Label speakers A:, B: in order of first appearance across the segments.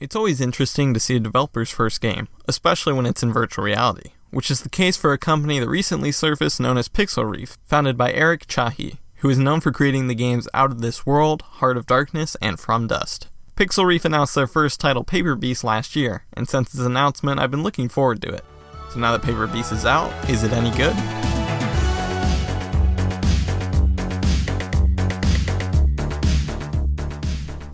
A: It's always interesting to see a developer's first game, especially when it's in virtual reality, which is the case for a company that recently surfaced known as Pixel Reef, founded by Eric Chahi, who is known for creating the games Out of This World, Heart of Darkness, and From Dust. Pixel Reef announced their first title Paper Beast last year, and since its announcement I've been looking forward to it. So now that Paper Beast is out, is it any good?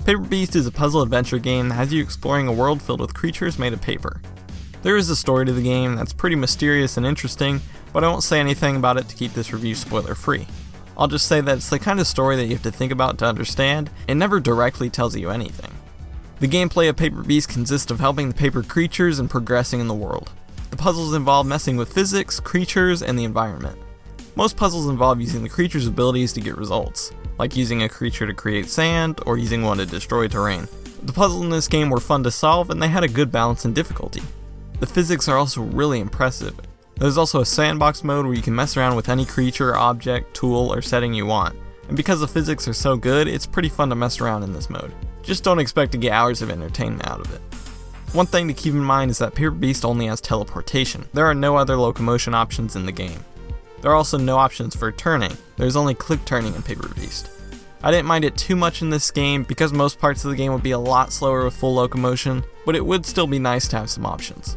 A: Paper Beast is a puzzle adventure game that has you exploring a world filled with creatures made of paper. There is a story to the game that's pretty mysterious and interesting, but I won't say anything about it to keep this review spoiler free. I'll just say that it's the kind of story that you have to think about to understand, and never directly tells you anything. The gameplay of Paper Beast consists of helping the paper creatures and progressing in the world. The puzzles involve messing with physics, creatures, and the environment. Most puzzles involve using the creature's abilities to get results, like using a creature to create sand, or using one to destroy terrain. The puzzles in this game were fun to solve, and they had a good balance in difficulty. The physics are also really impressive. There's also a sandbox mode where you can mess around with any creature, object, tool, or setting you want. And because the physics are so good, it's pretty fun to mess around in this mode. Just don't expect to get hours of entertainment out of it. One thing to keep in mind is that Paper Beast only has teleportation. There are no other locomotion options in the game. There are also no options for turning. There's only click turning in Paper Beast. I didn't mind it too much in this game because most parts of the game would be a lot slower with full locomotion, but it would still be nice to have some options.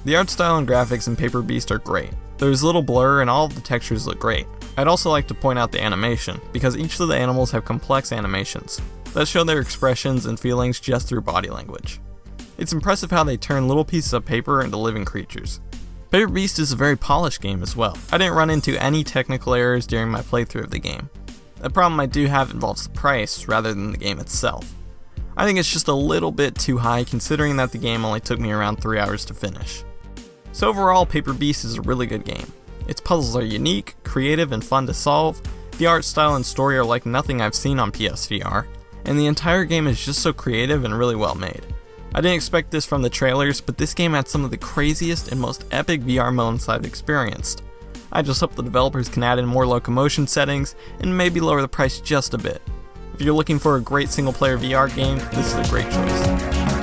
A: The art style and graphics in Paper Beast are great. There's little blur and all of the textures look great. I'd also like to point out the animation, because each of the animals have complex animations that show their expressions and feelings just through body language. It's impressive how they turn little pieces of paper into living creatures. Paper Beast is a very polished game as well. I didn't run into any technical errors during my playthrough of the game. The problem I do have involves the price rather than the game itself. I think it's just a little bit too high considering that the game only took me around 3 hours to finish. So overall, Paper Beast is a really good game. Its puzzles are unique, creative, and fun to solve, the art style and story are like nothing I've seen on PSVR, and the entire game is just so creative and really well made. I didn't expect this from the trailers, but this game had some of the craziest and most epic VR moments I've experienced. I just hope the developers can add in more locomotion settings, and maybe lower the price just a bit. If you're looking for a great single player VR game, this is a great choice.